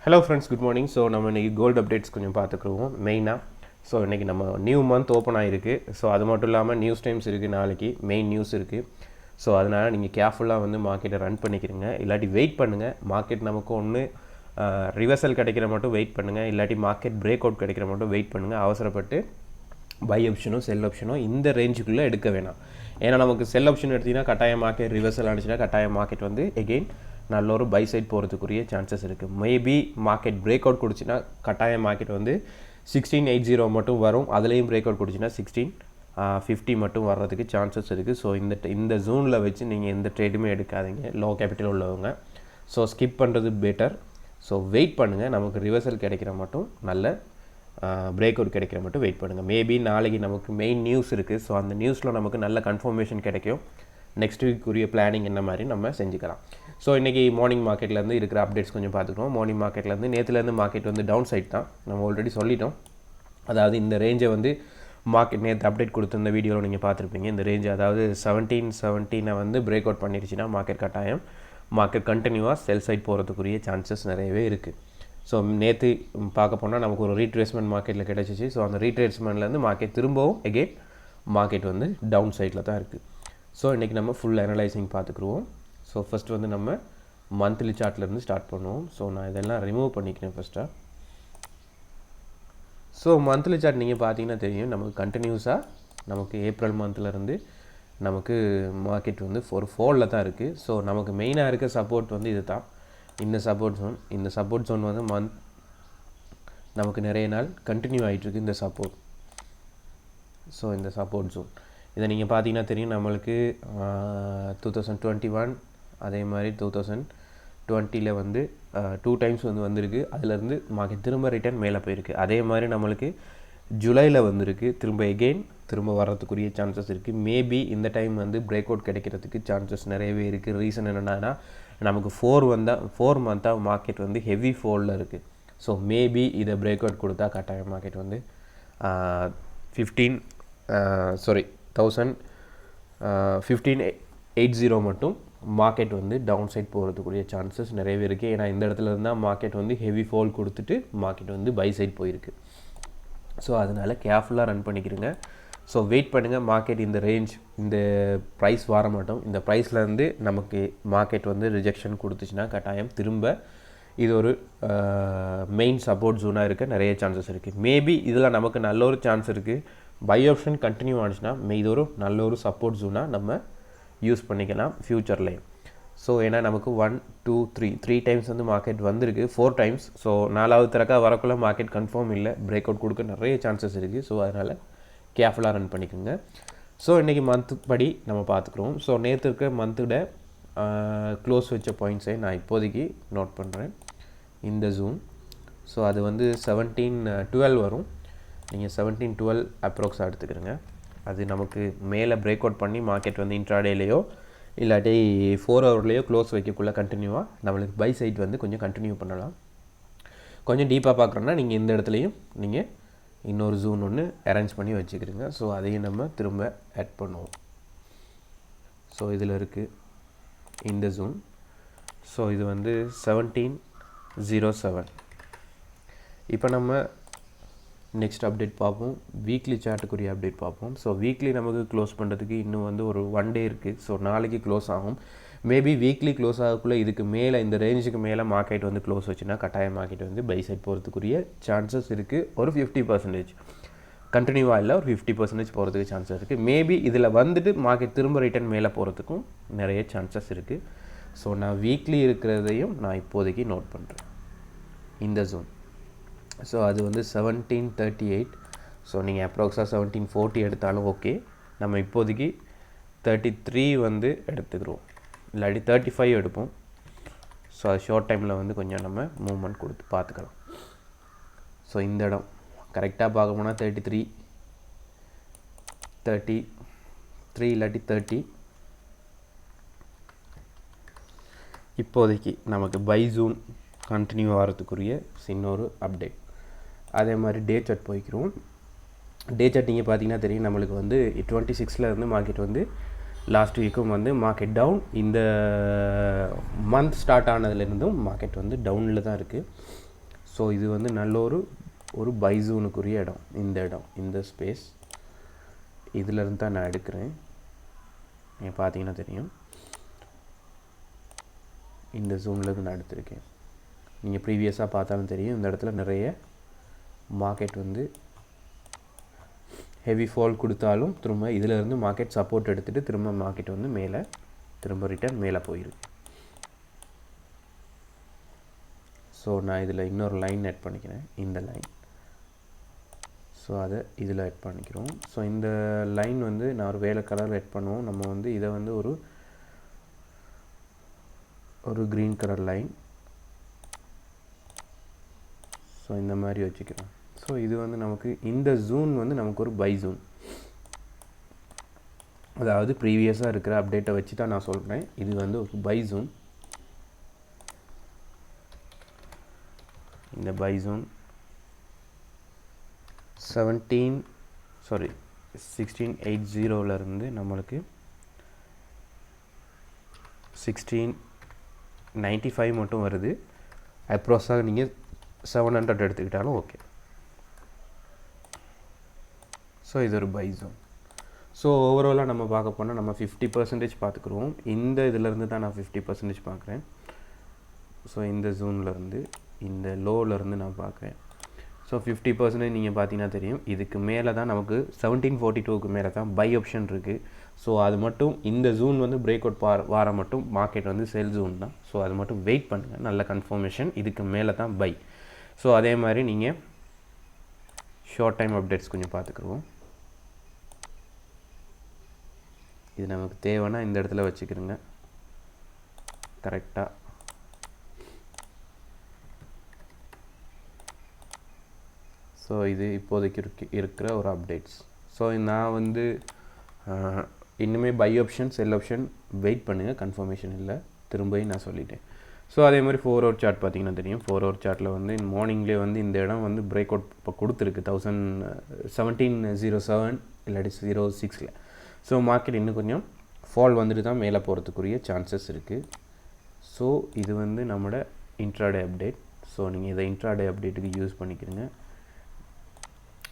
Hello friends, good morning. So நம்ம இன்னைக்கு gold updates கொஞ்சம் பார்த்துக்குருவோம் மெயினாக. ஸோ இன்றைக்கி நம்ம நியூ மந்த் ஓப்பன் ஆகிருக்கு. ஸோ அது மட்டும் இல்லாமல் நியூஸ் டைம்ஸ் இருக்குது, நாளைக்கு மெயின் நியூஸ் இருக்குது. ஸோ அதனால் நீங்கள் கேர்ஃபுல்லாக வந்து மார்க்கெட்டை ரன் பண்ணிக்கிறீங்க. இல்லாட்டி வெயிட் பண்ணுங்கள். மார்க்கெட் நமக்கு ஒன்று ரிவர்சல் கிடைக்கிற மட்டும் வெயிட் பண்ணுங்கள், இல்லாட்டி மார்க்கெட் பிரேக் அவுட் கிடைக்கிற மட்டும் வெயிட் பண்ணுங்கள். அவசரப்பட்டு பை ஆப்ஷனும் செல் ஆப்ஷனும் இந்த ரேஞ்சுக்குள்ளே எடுக்க வேணாம். ஏன்னா நமக்கு செல் ஆப்ஷன் எடுத்திங்கன்னா கட்டாயம் மார்க்கெட் ரிவர்சல் ஆனிச்சுன்னா கட்டாயம் மார்க்கெட் வந்து எகெயின் நல்ல ஒரு பை சைட் போகிறதுக்குரிய சான்சஸ் இருக்குது. மேபி மார்க்கெட் பிரேக் அவுட் கொடுச்சுன்னா கட்டாயம் மார்க்கெட் வந்து 1680 மட்டும் வரும். அதுலேயும் பிரேக் அவுட் கொடுச்சுன்னா 1650 மட்டும் வர்றதுக்கு சான்சஸ் இருக்குது. ஸோ இந்த ஜோனில் வச்சு நீங்கள் எந்த ட்ரேடுமே எடுக்காதீங்க, லோ கேபிட்டல் உள்ளவங்க. ஸோ ஸ்கிப் பண்ணுறது பெட்டர். ஸோ வெயிட் பண்ணுங்கள். நமக்கு ரிவர்சல் கிடைக்கிற மட்டும் நல்ல பிரேக் அவுட் கிடைக்கிற மட்டும் வெயிட் பண்ணுங்கள். மேபி நாளைக்கு நமக்கு மெயின் நியூஸ் இருக்குது. ஸோ அந்த நியூஸில் நமக்கு நல்ல கன்ஃபர்மேஷன் கிடைக்கும். நெக்ஸ்ட் வீக்குரிய பிளானிங் என்ன மாதிரி நம்ம செஞ்சுக்கலாம். ஸோ இன்றைக்கி மார்னிங் மார்க்கெட்லேருந்து இருக்கிற அப்டேட்ஸ் கொஞ்சம் பார்த்துக்கிறோம். மார்னிங் மார்க்கெட்லேருந்து நேற்றுலேருந்து மார்க்கெட் வந்து டவுன் சைட் தான், நம்ம ஆல்ரெடி சொல்லிட்டோம். அதாவது இந்த ரேஞ்சை வந்து மார்க்கெட் நேற்று அப்டேட் கொடுத்துருந்த வீடியோவில் நீங்கள் பார்த்துருப்பீங்க. இந்த ரேஞ்சு அதாவது 1717 வந்து பிரேக் அவுட் பண்ணிடுச்சுன்னா மார்க்கெட் கட்டாயம் மார்க்கெட் கண்டினியூவாக செல் சைட் போகிறதுக்குரிய சான்சஸ் நிறையவே இருக்குது. ஸோ நேற்று பார்க்க போனால் நமக்கு ஒரு ரீட்ரேஸ்மெண்ட் மார்க்கெட்டில் கிடச்சிச்சு. ஸோ அந்த ரீட்ரேஸ்மெண்ட்லேருந்து மார்க்கெட் திரும்பவும் எகெயின் மார்க்கெட் வந்து டவுன் சைடில் தான் இருக்குது. ஸோ இன்றைக்கி நம்ம ஃபுல் அனலைசிங் பார்த்துக்குருவோம். ஸோ ஃபஸ்ட்டு வந்து நம்ம மந்த்லி சார்ட்லேருந்து ஸ்டார்ட் பண்ணுவோம். ஸோ நான் இதெல்லாம் ரிமூவ் பண்ணிக்கிறேன் ஃபஸ்ட்டாக. ஸோ மந்த்லி சார்ட் நீங்கள் பார்த்தீங்கன்னா தெரியும், நமக்கு கண்டினியூஸாக நமக்கு ஏப்ரல் மந்த்லேருந்து நமக்கு மார்க்கெட் வந்து ஒரு ஃபோலில் தான் இருக்குது. ஸோ நமக்கு மெயினாக இருக்க சப்போர்ட் வந்து இது தான், இந்த சப்போர்ட் ஜோன் வந்து நமக்கு நிறைய நாள் கண்டினியூ ஆகிட்டுருக்கு இந்த சப்போர்ட். ஸோ இந்த சப்போர்ட் ஜோன் இதை நீங்கள் பார்த்தீங்கன்னா தெரியும், நம்மளுக்கு 2021 அதே மாதிரி 2020 வந்து 2 டைம்ஸ் வந்து வந்திருக்கு. அதிலேருந்து மார்க்கெட் திரும்ப ரிட்டர்ன் மேலே போயிருக்கு. அதே மாதிரி நம்மளுக்கு ஜூலையில் வந்திருக்கு, திரும்ப வர்றதுக்குரிய சான்சஸ் இருக்குது. மேபி இந்த டைம் வந்து பிரேக் அவுட் கிடைக்கிறதுக்கு சான்சஸ் நிறையவே இருக்குது. ரீசன் என்னென்னா நமக்கு 4 மந்த்தாக மார்க்கெட் வந்து ஹெவி ஃபோலில் இருக்குது. ஸோ மேபி இதை பிரேக் அவுட் கொடுத்தா கட்டாயம் மார்க்கெட் வந்து 1580 மட்டும் மார்க்கெட் வந்து டவுன் சைட் போகிறதுக்குரிய சான்சஸ் நிறையவே இருக்குது. ஏன்னா இந்த இடத்துல இருந்தால் மார்க்கெட் வந்து ஹெவி ஃபால் கொடுத்துட்டு மார்க்கெட் வந்து பை சைட் போயிருக்கு. ஸோ அதனால் கேர்ஃபுல்லாக ரன் பண்ணிக்கிறங்க. ஸோ வெயிட் பண்ணுங்கள். மார்க்கெட் இந்த ரேஞ்ச் இந்த ப்ரைஸ் வர மாட்டோம். இந்த ப்ரைஸ்லேருந்து நமக்கு மார்க்கெட் வந்து ரிஜெக்ஷன் கொடுத்துச்சுன்னா கட்டாயம் திரும்ப இது ஒரு மெயின் சப்போர்ட் ஜோனாக இருக்க நிறைய சான்சஸ் இருக்குது. மேபி இதில் நமக்கு நல்ல ஒரு சான்ஸ் இருக்குது. பை ஆப்ஷன் கண்டினியூ ஆனிச்சுன்னா இது ஒரு நல்ல ஒரு சப்போர்ட் ஜோனாக நம்ம யூஸ் பண்ணிக்கலாம் ஃப்யூச்சர்லேயும். ஸோ ஏன்னா நமக்கு 1 2 3 டைம்ஸ் வந்து மார்க்கெட் வந்திருக்கு, 4 டைம்ஸ். ஸோ 4வது தரக்கா வரக்குள்ளே மார்க்கெட் கன்ஃபார்ம் இல்லை, பிரேக் அவுட் கொடுக்க நிறைய சான்சஸ் இருக்குது. ஸோ அதனால் கேர்ஃபுல்லாக ரன் பண்ணிக்கோங்க. ஸோ இன்றைக்கி மந்த் படி நம்ம பார்த்துக்குறோம். ஸோ நேற்று இருக்க மந்தோட க்ளோஸ் வச்ச பாயிண்ட்ஸை நான் இப்போதைக்கு நோட் பண்ணுறேன். இந்த ஜூன் ஸோ அது வந்து 1712 வரும். நீங்கள் 1712 அப்ராக்ஸாக எடுத்துக்கிறங்க. அது நமக்கு மேலே பிரேக் அவுட் பண்ணி மார்க்கெட் வந்து இன்ட்ராடேலேயோ இல்லாட்டி 4 ஹவர்லேயோ க்ளோஸ் வைக்கக்குள்ளே கண்டினியூவாக நம்மளுக்கு பை சைட் வந்து கொஞ்சம் கண்டினியூ பண்ணலாம். கொஞ்சம் டீப்பாக பார்க்குறோன்னா நீங்கள் இந்த இடத்துலையும் நீங்கள் இன்னொரு ஜூன் ஒன்று அரேஞ்ச் பண்ணி வச்சுக்கிறீங்க. ஸோ அதையும் நம்ம திரும்ப ஆட் பண்ணுவோம். ஸோ இதில் இருக்குது இந்த ஜூன். ஸோ இது வந்து 1707. இப்போ நம்ம நெக்ஸ்ட் அப்டேட் பார்ப்போம். வீக்லி சார்ட்டுக்குரிய அப்டேட் பார்ப்போம். ஸோ வீக்லி நமக்கு க்ளோஸ் பண்ணுறதுக்கு இன்னும் வந்து ஒரு 1 டே இருக்குது. ஸோ நாளைக்கு க்ளோஸ் ஆகும். மேபி வீக்லி க்ளோஸ் ஆகக்குள்ளே இதுக்கு மேலே இந்த ரேஞ்சுக்கு மேலே மார்க்கெட் வந்து க்ளோஸ் வச்சுன்னா கட்டாயம் மார்க்கெட் வந்து பை சைட் போகிறதுக்குரிய சான்சஸ் இருக்குது. ஒரு 50% கண்டினியூவாக இல்லை, ஒரு 50% போகிறதுக்கு சான்சஸ் இருக்குது. மேபி இதில் வந்துட்டு மார்க்கெட் திரும்ப ரிட்டர்ன் மேலே போகிறதுக்கும் நிறைய சான்சஸ் இருக்குது. ஸோ நான் வீக்லி இருக்கிறதையும் நான் இப்போதைக்கு நோட் பண்ணுறேன். இந்த ஜோன் ஸோ அது வந்து 1738. ஸோ நீங்கள் அப்ராக்ஸாக 1740 எடுத்தாலும் ஓகே. நம்ம இப்போதைக்கு 33 வந்து எடுத்துக்கிறோம், இல்லாட்டி 35 எடுப்போம். ஸோ அது ஷார்ட் டைமில் வந்து கொஞ்சம் நம்ம மூவ்மெண்ட் கொடுத்து பார்த்துக்கலாம். ஸோ இந்த இடம் கரெக்டாக பார்க்க போனால் 33 இல்லாட்டி 30 இப்போதைக்கு நமக்கு பை ஜூன் கண்டினியூ ஆகிறதுக்குரிய இன்னொரு அப்டேட். அதே மாதிரி டே சார்ட் போய்க்கிறோம். டே சார்ட் நீங்கள் பார்த்தீங்கன்னா தெரியும், நம்மளுக்கு வந்து 26ல் இருந்து மார்க்கெட் வந்து லாஸ்ட் வீக்கும் வந்து மார்க்கெட் டவுன். இந்த மந்த் ஸ்டார்ட் ஆனதுலேருந்தும் மார்க்கெட் வந்து டவுனில் தான் இருக்குது. ஸோ இது வந்து நல்ல ஒரு பை ஜோனுக்குரிய இடம், இந்த ஸ்பேஸ் இதிலேருந்து தான் நான் எடுக்கிறேன். நீங்கள் பார்த்தீங்கன்னா தெரியும், இந்த ஜோன்லேருந்து நான் எடுத்திருக்கேன். நீங்கள் ப்ரீவியஸாக பார்த்தாலும் தெரியும், இந்த இடத்துல நிறைய மார்க்கெட் வந்து ஹெவி ஃபால் கொடுத்தாலும் திரும்ப இதிலேருந்து மார்க்கெட் சப்போர்ட் எடுத்துகிட்டு திரும்ப மார்க்கெட் வந்து மேலே திரும்ப ரிட்டர்ன் மேலே போயிருக்கு. ஸோ நான் இதில் இன்னொரு லைன் ஆட் பண்ணிக்கிறேன், இந்த லைன். ஸோ அதை இதில் ஆட் பண்ணிக்கிறோம். ஸோ இந்த லைன் வந்து நான் ஒரு வேலை கலரில் ஆட் பண்ணுவோம். நம்ம வந்து இதை வந்து ஒரு க்ரீன் கலர் லைன், ஸோ இந்த மாதிரி வச்சுக்கிறோம். ஸோ இது வந்து நமக்கு இந்த ஜூன் வந்து நமக்கு ஒரு பை ஜூன், அதாவது ப்ரீவியஸாக இருக்கிற அப்டேட்டை வச்சு தான் நான் சொல்கிறேன். இது வந்து ஒரு பை ஜூன். இந்த பை ஜோன் 1680 நம்மளுக்கு 1695 மட்டும் வருது. அப்ரோக்ஸாக நீங்கள் 700 எடுத்துக்கிட்டாலும் ஓகே. ஸோ இது ஒரு பை ஜோன். ஸோ ஓவராலாக நம்ம பார்க்க போனால் நம்ம 50% பார்த்துக்குருவோம். இந்த இதிலேருந்து தான் நான் 50% பார்க்குறேன். ஸோ இந்த ஜோன்லேருந்து இந்த லோவிலேருந்து நான் பார்க்குறேன். ஸோ 50% நீங்கள் பார்த்தீங்கன்னா தெரியும், இதுக்கு மேலே தான் நமக்கு 1742க்கு மேலே தான் பை ஆப்ஷன் இருக்குது. ஸோ அது மட்டும் இந்த ஜூன் வந்து பிரேக் அவுட் வாரம் மட்டும் மார்க்கெட் வந்து சேல் ஜூன் தான். ஸோ அது மட்டும் வெயிட் பண்ணுங்கள், நல்ல கன்ஃபர்மேஷன். இதுக்கு மேலே தான் பை. ஸோ அதே மாதிரி நீங்கள் ஷார்ட் டைம் அப்டேட்ஸ் கொஞ்சம் பார்த்துக்குருவோம். இது நமக்கு தேவைன்னா இந்த இடத்துல வச்சுக்கிறோங்க கரெக்டாக. ஸோ இது இப்போதைக்கு இருக்கிற ஒரு அப்டேட்ஸ். ஸோ நான் வந்து இன்னுமே buy option sell option wait பண்ணுங்கள், கன்ஃபர்மேஷன் இல்லை, திரும்பவும் நான் சொல்லிட்டேன். ஸோ அதே மாதிரி 4 hour சார்ட் பார்த்தீங்கன்னா தெரியும். 4 hour சார்ட்டில் வந்து மார்னிங்லேயே வந்து இந்த இடம் வந்து பிரேக் அவுட் இப்போ கொடுத்துருக்கு 1707 இல்லாட்டி 06. ஸோ மார்க்கெட் இன்னும் கொஞ்சம் ஃபால் வந்துட்டு தான் மேலே போகிறதுக்குரிய சான்சஸ் இருக்குது. ஸோ இது வந்து நம்மளோட இன்ட்ராடே அப்டேட். ஸோ நீங்கள் இதை இன்ட்ராடே அப்டேட்டுக்கு யூஸ் பண்ணிக்கிறீங்க.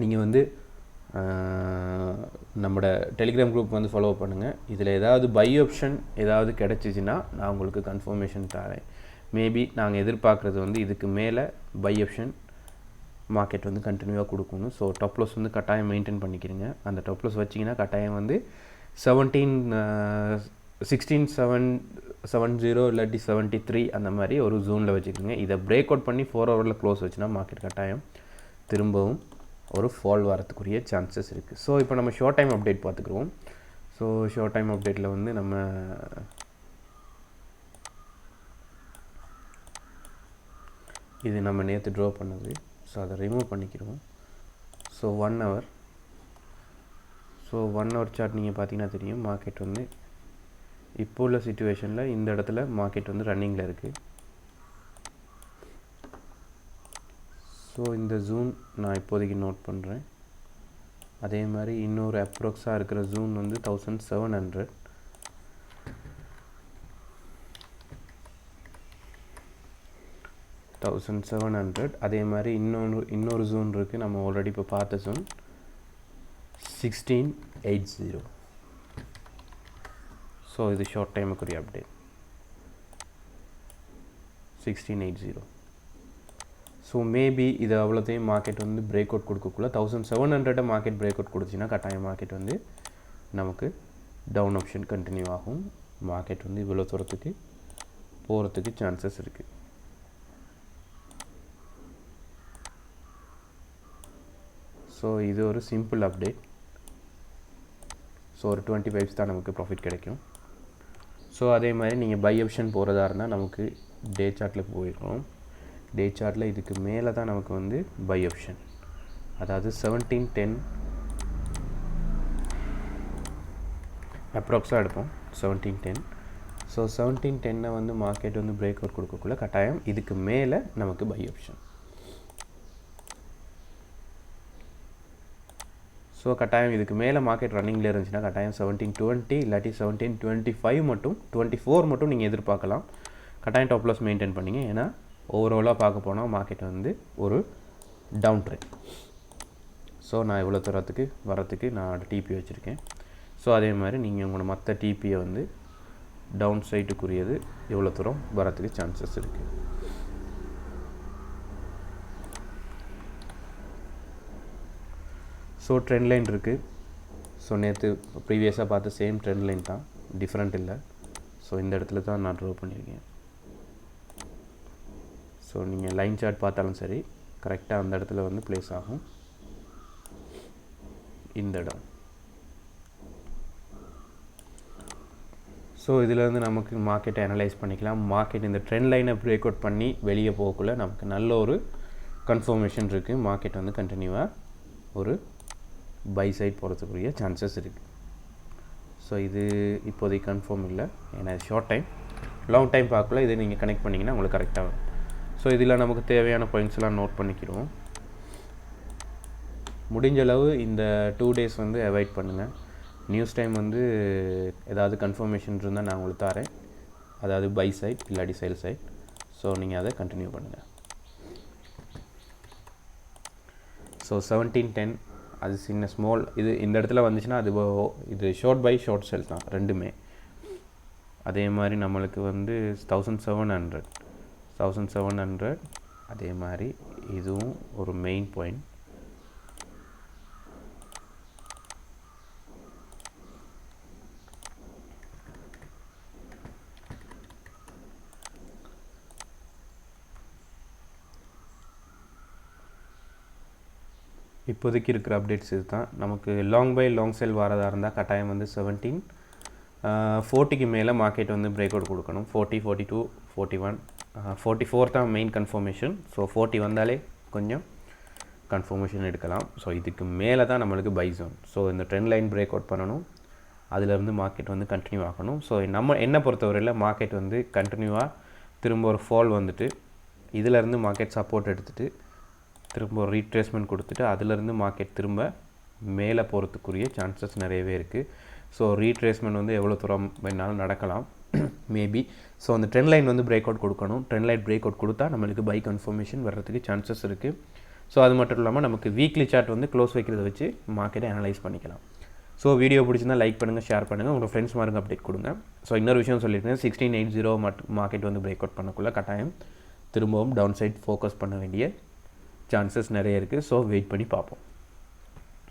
நீங்கள் வந்து நம்மளோட டெலிகிராம் குரூப் வந்து ஃபாலோ பண்ணுங்கள். இதில் ஏதாவது பை ஆப்ஷன் ஏதாவது கிடச்சிச்சின்னா நான் உங்களுக்கு கன்ஃபர்மேஷன் தரேன். மேபி நாங்கள் எதிர்பார்க்குறது வந்து இதுக்கு மேலே பை ஆப்ஷன் மார்க்கெட் வந்து கண்டினியூவாக கொடுக்கணும். ஸோ டாப் லாஸ் வந்து கட்டாயம் மெயின்டைன் பண்ணிக்கிறீங்க. அந்த டாப் லாஸ் வச்சிங்கன்னா கட்டாயம் வந்து 16770 இல்லாட்டி 73 அந்த மாதிரி ஒரு ஜோனில் வச்சுக்கோங்க. இதை பிரேக் அவுட் பண்ணி 4 hourல க்ளோஸ் வச்சுன்னா மார்க்கெட் கட்டாயம் திரும்பவும் ஒரு ஃபால் வரத்துக்குரிய சான்சஸ் இருக்குது. ஸோ இப்போ நம்ம ஷார்ட் டைம் அப்டேட் பார்த்துக்குருவோம். ஸோ ஷார்ட் டைம் அப்டேட்டில் வந்து நம்ம இது நம்ம நேற்று ட்ரா பண்ணது. ஸோ அதை ரிமூவ் பண்ணிக்கிறோம். So 1 hour. So 1 hour chart நீங்கள் பார்த்தீங்கன்னா தெரியும், மார்க்கெட் வந்து இப்போ உள்ள சிச்சுவேஷனில் இந்த இடத்துல மார்க்கெட் வந்து ரன்னிங்கில் இருக்குது. ஸோ இந்த ஜூன் நான் இப்போதைக்கு நோட் பண்ணுறேன். அதே மாதிரி இன்னொரு அப்ராக்ஸாக இருக்கிற ஜூன் வந்து 1700. அதே மாதிரி இன்னொரு ஜூன் இருக்குது, நம்ம ஆல்ரெடி இப்போ பார்த்த ஜூன் 1680. ஸோ இது ஷார்ட் டைமுக்குரிய அப்டேட் 1680. ஸோ மேபி இது அவ்வளோத்தையும் மார்க்கெட் வந்து பிரேக் அவுட் கொடுக்கக்குள்ள 1700 மார்க்கெட் பிரேக் அவுட் கொடுத்துச்சின்னா கட்டாயம் மார்க்கெட் வந்து நமக்கு டவுன் ஆப்ஷன் கண்டினியூ ஆகும். மார்க்கெட் வந்து இவ்வளோ தூரத்துக்கு போகிறதுக்கு சான்சஸ் இருக்குது. ஸோ இது ஒரு சிம்பிள் அப்டேட். ஸோ ஒரு 20 pips தான் நமக்கு ப்ராஃபிட் கிடைக்கும். ஸோ அதே மாதிரி நீங்கள் பை ஆப்ஷன் போகிறதா இருந்தால் நமக்கு டே சார்ட்டில் போயிடும். டே சார்ட்டில் இதுக்கு மேலே தான் நமக்கு வந்து பை ஆப்ஷன், அதாவது 1710 அப்ராக்ஸாக எடுப்போம் 1710. ஸோ 1710 வந்து மார்க்கெட் வந்து பிரேக் அவுட் கொடுக்கக்குள்ள கட்டாயம் இதுக்கு மேலே நமக்கு பை ஆப்ஷன். ஸோ கட்டாயம் இதுக்கு மேலே மார்க்கெட் ரன்னிங்கில் இருந்துச்சுன்னா கட்டாயம் 1720 இல்லாட்டி 1725 மட்டும் 24 மட்டும் நீங்கள் எதிர்பார்க்கலாம். கட்டாயம் டாப் லாஸ் மெயின்டைன் பண்ணிங்க. ஏன்னா ஓவராலாக பார்க்க போனால் மார்க்கெட் வந்து ஒரு டவுன் ட்ரெண்ட். ஸோ நான் இவ்வளோ தூரத்துக்கு வரத்துக்கு நான் டிபி வச்சுருக்கேன். ஸோ அதே மாதிரி நீங்கள் உங்களோட மற்ற டிபியை வந்து டவுன் சைட்டுக்குரியது எவ்வளோ தூரம் வரத்துக்கு சான்சஸ் இருக்குது. ஸோ ட்ரெண்ட் லைன் இருக்குது. ஸோ நேற்று ப்ரீவியஸாக பார்த்த சேம் ட்ரெண்ட் லைன் தான், டிஃப்ரெண்ட் இல்லை. ஸோ இந்த இடத்துல தான் நான் ட்ரா பண்ணியிருக்கேன். ஸோ நீங்கள் லைன் சார்ட் பார்த்தாலும் சரி கரெக்டாக அந்த இடத்துல வந்து ப்ளேஸ் ஆகும். இந்த இடம். ஸோ இதிலேருந்து நமக்கு மார்க்கெட்டை அனலைஸ் பண்ணிக்கலாம். மார்க்கெட் இந்த ட்ரெண்ட் லைனை பிரேக் அவுட் பண்ணி வெளியே போகக்குள்ள நமக்கு நல்ல ஒரு கன்ஃபர்மேஷன் இருக்குது. மார்க்கெட் வந்து கண்டினியூவாக ஒரு பை சைட் போகிறதுக்குரிய சான்சஸ் இருக்குது. ஸோ இது இப்போதைக்கு கன்ஃபார்ம் இல்லை, ஏன்னா ஷார்ட் டைம். லாங் டைம் பார்க்கல இதை நீங்கள் கனெக்ட் பண்ணிங்கன்னா உங்களுக்கு கரெக்டாக வரும். ஸோ இதில் நமக்கு தேவையான பாயிண்ட்ஸ்லாம் நோட் பண்ணிக்கிடுவோம். முடிஞ்ச அளவு இந்த 2 days வந்து அவாய்ட் பண்ணுங்கள். நியூஸ் டைம் வந்து ஏதாவது கன்ஃபர்மேஷன் இருந்தால் நான் உங்களுக்கு தரேன், அதாவது பை சைட் இல்லாட்டி சேல் சைட். ஸோ நீங்கள் அதை கண்டினியூ பண்ணுங்கள். ஸோ 1710 அது சின்ன ஸ்மால் இது இந்த இடத்துல வந்துச்சுன்னா அது இது ஷார்ட் பை ஷார்ட் செல் தான் ரெண்டுமே. அதே மாதிரி நம்மளுக்கு வந்து 1700 அதே மாதிரி இதுவும் ஒரு மெயின் பாயிண்ட். இப்போதைக்கு இருக்கிற அப்டேட்ஸ் இது தான். நமக்கு லாங் பை லாங் செல் வரதாக இருந்தால் கட்டாயம் வந்து 1740க்கு மேலே மார்க்கெட் வந்து பிரேக் அவுட் கொடுக்கணும். 40, 42, 41, 44 தான் மெயின் கன்ஃபர்மேஷன். ஸோ 40 வந்தாலே கொஞ்சம் கன்ஃபர்மேஷன் எடுக்கலாம். ஸோ இதுக்கு மேலே தான் நம்மளுக்கு பை ஜோன். ஸோ இந்த ட்ரெண்ட் லைன் பிரேக் அவுட் பண்ணணும், அதிலேருந்து மார்க்கெட் வந்து கண்டினியூ ஆகணும். ஸோ நம்ம என்ன பொறுத்தவரையில் மார்க்கெட் வந்து கண்டினியூவாக திரும்ப ஒரு ஃபால் வந்துட்டு இதிலேருந்து மார்க்கெட் சப்போர்ட் எடுத்துகிட்டு திரும்ப ஒரு ரீட்ரேஸ்மெண்ட் கொடுத்துட்டு அதிலேருந்து மார்க்கெட் திரும்ப மேலே போகிறதுக்குரிய சான்சஸ் நிறையவே இருக்குது. ஸோ ரீட்ரேஸ்மெண்ட் வந்து எவ்வளோ தூரம் வேணாலும் நடக்கலாம் மேபி. ஸோ அந்த ட்ரெண்ட் லைன் வந்து பிரேக் அவுட் கொடுக்கணும். ட்ரெண்ட் லைன் பிரேக் அவுட் கொடுத்தா நம்மளுக்கு பை கன்ஃபர்மேஷன் வர்றதுக்கு சான்சஸ் இருக்குது. ஸோ அது மட்டும் இல்லாமல் நமக்கு வீக்லி சார்ட் வந்து க்ளோஸ் வைக்கிறத வச்சு மார்க்கெட்டை அனலைஸ் பண்ணிக்கலாம். ஸோ வீடியோ பிடிச்சிருந்தா லைக் பண்ணுங்கள், ஷேர் பண்ணுங்கள், உங்கள் ஃப்ரெண்ட்ஸ் மாருக்கு அப்டேட் கொடுங்க. ஸோ இன்னொரு விஷயம் சொல்லியிருக்கேன், 1680 மார்க்கெட் வந்து பிரேக் அவுட் பண்ணக்குள்ள கட்டாயம் திரும்பவும் டவுன் சைட் ஃபோக்கஸ் பண்ண வேண்டிய சான்சஸ் நிறைய இருக்குது. ஸோ வெயிட் பண்ணி பார்ப்போம்.